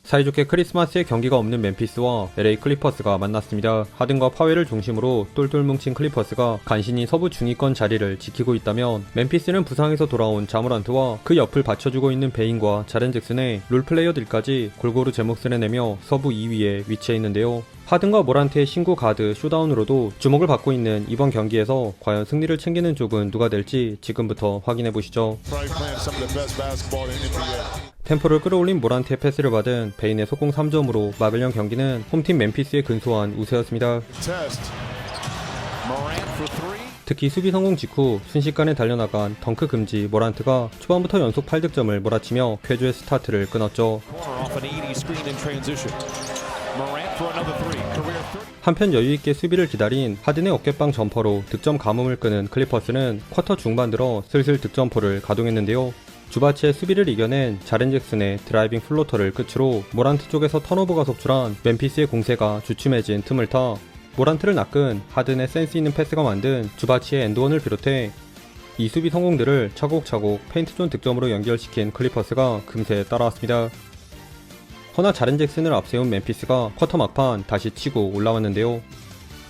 사이좋게 크리스마스에 경기가 없는 멤피스와 LA 클리퍼스가 만났습니다. 하든과 파웰을 중심으로 똘똘 뭉친 클리퍼스가 간신히 서부 중위권 자리를 지키고 있다면 멤피스는 부상에서 돌아온 자모란트와 그 옆을 받쳐주고 있는 베인과 자렌 잭슨의 롤플레이어들까지 골고루 제 몫을 해내며 서부 2위에 위치해 있는데요. 하든과 모란트의 신구 가드 쇼다운으로도 주목을 받고 있는 이번 경기에서 과연 승리를 챙기는 쪽은 누가 될지 지금부터 확인해보시죠. 템포를 끌어올린 모란트의 패스를 받은 베인의 속공 3점으로 막을 연 경기는 홈팀 멤피스의 근소한 우세였습니다. 특히 수비 성공 직후 순식간에 달려나간 덩크 금지 모란트가 초반부터 연속 8득점을 몰아치며 쾌주의 스타트를 끊었죠. 한편 여유있게 수비를 기다린 하든의 어깨빵 점퍼로 득점 가뭄을 끄는 클리퍼스는 쿼터 중반 들어 슬슬 득점포를 가동했는데요. 주바치의 수비를 이겨낸 자렌 잭슨의 드라이빙 플로터를 끝으로 모란트 쪽에서 턴오버가 속출한 멤피스의 공세가 주춤해진 틈을 타 모란트를 낚은 하든의 센스 있는 패스가 만든 주바치의 엔드원을 비롯해 이 수비 성공들을 차곡차곡 페인트존 득점으로 연결시킨 클리퍼스가 금세 따라왔습니다. 허나 자렌 잭슨을 앞세운 멤피스가 쿼터 막판 다시 치고 올라왔는데요.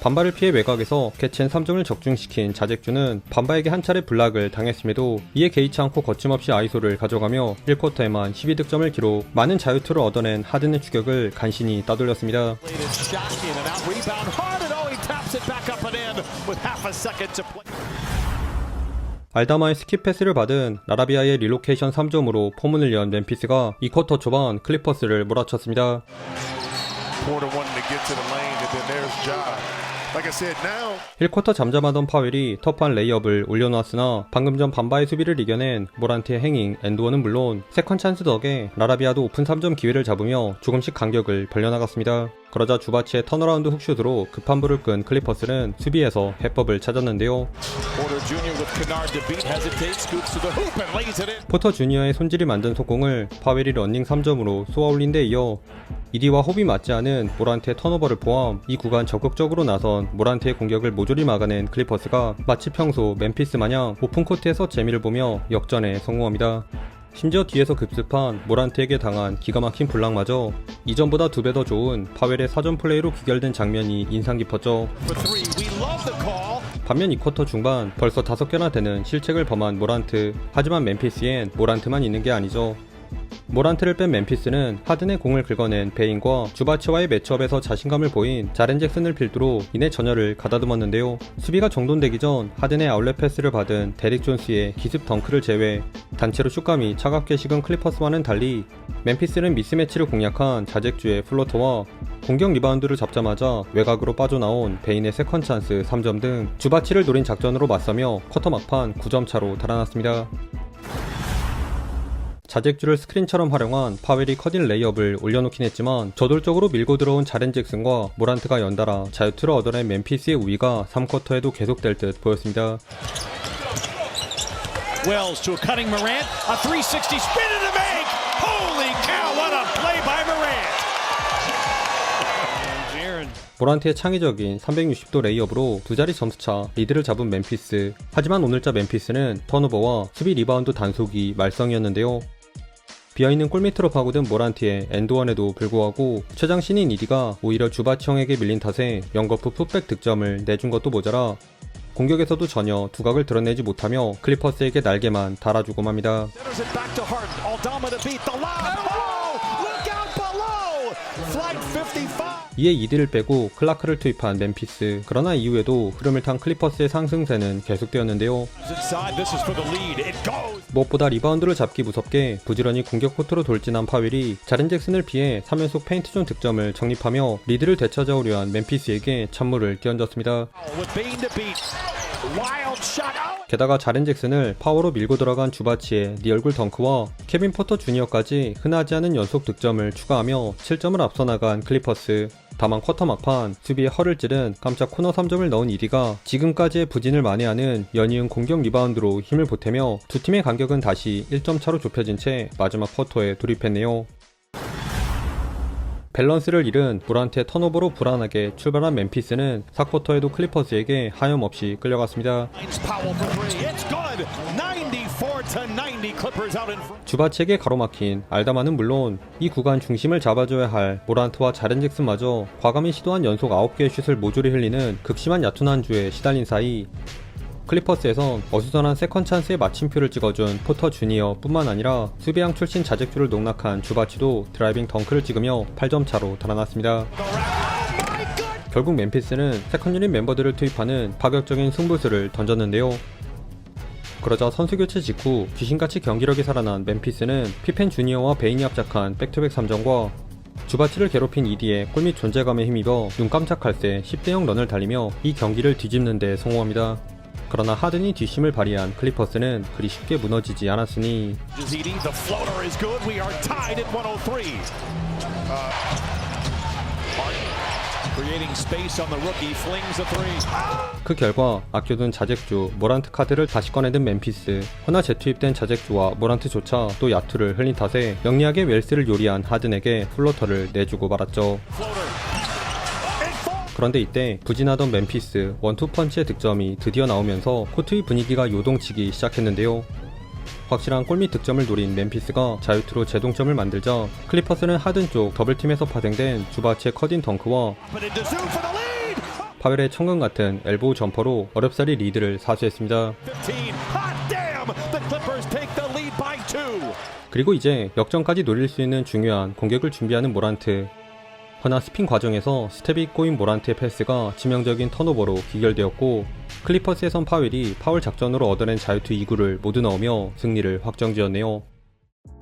반바를 피해 외곽에서 캐치앤 3점을 적중시킨 자잭주는 반바에게 한 차례 블락을 당했음에도 이에 개의치 않고 거침없이 아이소를 가져가며 1쿼터에만 12득점을 기록, 많은 자유투를 얻어낸 하든의 추격을 간신히 따돌렸습니다. 알다마의 스킵 패스를 받은 라라비아의 릴로케이션 3점으로 포문을 연 멤피스가 2쿼터 초반 클리퍼스를 몰아쳤습니다. 1쿼터 잠잠하던 파웰이 터프한 레이업을 올려놓았으나 방금 전 반바의 수비를 이겨낸 모란트의 행잉 엔드원은 물론 세컨 찬스 덕에 라라비아도 오픈 3점 기회를 잡으며 조금씩 간격을 벌려나갔습니다. 그러자 주바치의 턴어라운드 훅슛으로 급한 불을 끈 클리퍼스는 수비에서 해법을 찾았는데요. 포터 주니어의 손질이 만든 속공을 파웰이 런닝 3점으로 쏘아올린 데 이어 이디와 호흡이 맞지 않은 모란트의 턴오버를 포함 이 구간 적극적으로 나선 모란트의 공격을 모조리 막아낸 클리퍼스가 마치 평소 멤피스 마냥 오픈코트에서 재미를 보며 역전에 성공합니다. 심지어 뒤에서 급습한 모란트에게 당한 기가 막힌 블락마저 이전보다 2배 더 좋은 파웰의 사전 플레이로 귀결된 장면이 인상 깊었죠. 반면 2쿼터 중반 벌써 5개나 되는 실책을 범한 모란트. 하지만 멤피스엔 모란트만 있는 게 아니죠. 모란트를 뺀 멤피스는 하든의 공을 긁어낸 베인과 주바치와의 매치업에서 자신감을 보인 자렌 잭슨을 필두로 이내 전열을 가다듬었는데요. 수비가 정돈되기 전 하든의 아울렛 패스를 받은 데릭 존스의 기습 덩크를 제외 단체로 슛감이 차갑게 식은 클리퍼스와는 달리 멤피스는 미스매치를 공략한 자잭주의 플로터와 공격 리바운드를 잡자마자 외곽으로 빠져나온 베인의 세컨 찬스 3점 등 주바치를 노린 작전으로 맞서며 쿼터 막판 9점 차로 달아났습니다. 자잭주를 스크린처럼 활용한 파웰이 커딘 레이업을 올려놓긴 했지만 저돌적으로 밀고 들어온 자렌 잭슨과 모란트가 연달아 자유투를 얻어낸 멤피스의 우위가 3쿼터에도 계속될 듯 보였습니다. Wells to a cutting Morant, a 360 spin in the make. Holy cow, what a play by Morant. 모란트의 창의적인 360도 레이업으로 두 자리 점수차 리드를 잡은 멤피스. 하지만 오늘자 멤피스는 턴오버와 수비 리바운드 단속이 말썽이었는데요. 비어있는 골밑으로 파고든 모란트의 엔드원에도 불구하고 최장 신인 이디가 오히려 주바치 형에게 밀린 탓에 연거푸 풋백 득점을 내준 것도 모자라 공격에서도 전혀 두각을 드러내지 못하며 클리퍼스에게 날개만 달아주고 맙니다. 이에 이디를 빼고 클라크를 투입한 멤피스. 그러나 이후에도 흐름을 탄 클리퍼스의 상승세는 계속되었는데요. 무엇보다 리바운드를 잡기 무섭게 부지런히 공격 코트로 돌진한 파웰이 자렌 잭슨을 피해 3연속 페인트존 득점을 정립하며 리드를 되찾아오려 한 멤피스에게 찬물을 끼얹었습니다. 게다가 자렌 잭슨을 파워로 밀고 들어간 주바치의 리얼굴 덩크와 케빈 포터 주니어까지 흔하지 않은 연속 득점을 추가하며 7점을 앞서 나간 클리퍼스. 다만 쿼터 막판 수비에 허를 찌른 깜짝 코너 3점을 넣은 이디가 지금까지의 부진을 만회하는 연이은 공격 리바운드로 힘을 보태며 두 팀의 간격은 다시 1점 차로 좁혀진 채 마지막 쿼터에 돌입했네요. 밸런스를 잃은 모란트의 턴오버로 불안하게 출발한 멤피스는 4쿼터에도 클리퍼스에게 하염없이 끌려갔습니다. 94-90. Clippers out in front. 주바치에게 가로막힌 알다마는 물론 이 구간 중심을 잡아줘야 할 모란트와 자렌 잭슨마저 과감히 시도한 연속 9개의 슛을 모조리 흘리는 극심한 얕은 한 주에 시달린 사이 클리퍼스에선 어수선한 세컨 찬스에 마침표를 찍어준 포터 주니어 뿐만 아니라 수비양 출신 자책주를 농락한 주바치도 드라이빙 덩크를 찍으며 8점 차로 달아났습니다. 결국 멤피스는 세컨 유닛 멤버들을 투입하는 파격적인 승부수를 던졌는데요. 그러자 선수 교체 직후 귀신같이 경기력이 살아난 멤피스는 피펜 주니어와 베인이 합작한 백투백 3점과 주바치를 괴롭힌 이디의 골밑 존재감에 힘입어 눈 깜짝할 새 10대0 런을 달리며 이 경기를 뒤집는 데 성공합니다. 그러나 하든이 뒷심을 발휘한 클리퍼스는 그리 쉽게 무너지지 않았으니 The floater is good. We are tied at 103. Creating space on the rookie, flings a three. 그 결과 아껴둔 자책주 모란트 카드를 다시 꺼내든 멤피스. 허나 재투입된 자책주와 모란트조차 또 야투를 흘린 탓에 영리하게 웰스를 요리한 하든에게 플로터를 내주고 말았죠. 그런데 이때 부진하던 멤피스 원투펀치의 득점이 드디어 나오면서 코트의 분위기가 요동치기 시작했는데요. 확실한 골밑 득점을 노린 멤피스가 자유투로 재동점을 만들자 클리퍼스는 하든 쪽 더블팀에서 파생된 주바치의 커딘 덩크와 파웰의 천근 같은 엘보우 점퍼로 어렵사리 리드를 사수했습니다. 그리고 이제 역전까지 노릴 수 있는 중요한 공격을 준비하는 모란트. 허나 스핀 과정에서 스텝이 꼬인 모란트의 패스가 치명적인 턴오버로 기결되었고 클리퍼스의 파웰이 파울 작전으로 얻어낸 자유투 2구를 모두 넣으며 승리를 확정지었네요.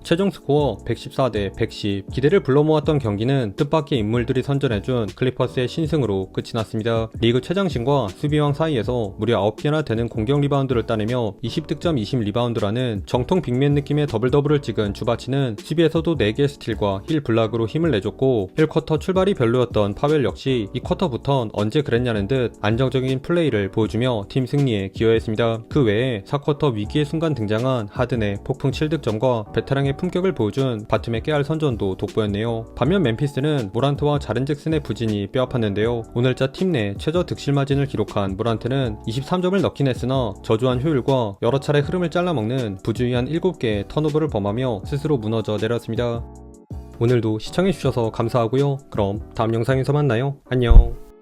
최종 스코어 114대 110. 기대를 불러 모았던 경기는 뜻밖의 인물들이 선전해준 클리퍼스의 신승으로 끝이 났습니다. 리그 최장신과 수비왕 사이에서 무려 9개나 되는 공격 리바운드를 따내며 20득점 20리바운드라는 정통 빅맨 느낌의 더블더블을 찍은 주바치는 수비에서도 4개의 스틸과 힐 블락으로 힘을 내줬고 1쿼터 출발이 별로였던 파웰 역시 2쿼터부턴 언제 그랬냐는 듯 안정적인 플레이를 보여주며 팀 승리에 기여했습니다. 그 외에 4쿼터 위기의 순간 등장한 하든의 폭풍 7득점과 베테랑의 품격을 보여준 바툼의 깨알 선전도 돋보였네요. 반면 멤피스는 모란트와 자렌 잭슨의 부진이 뼈아팠는데요. 오늘자 팀 내 최저 득실 마진을 기록한 모란트는 23점을 넣긴 했으나 저조한 효율과 여러 차례 흐름을 잘라먹는 부주의한 7개의 턴오버를 범하며 스스로 무너져 내렸습니다. 오늘도 시청해주셔서 감사하고요. 그럼 다음 영상에서 만나요. 안녕.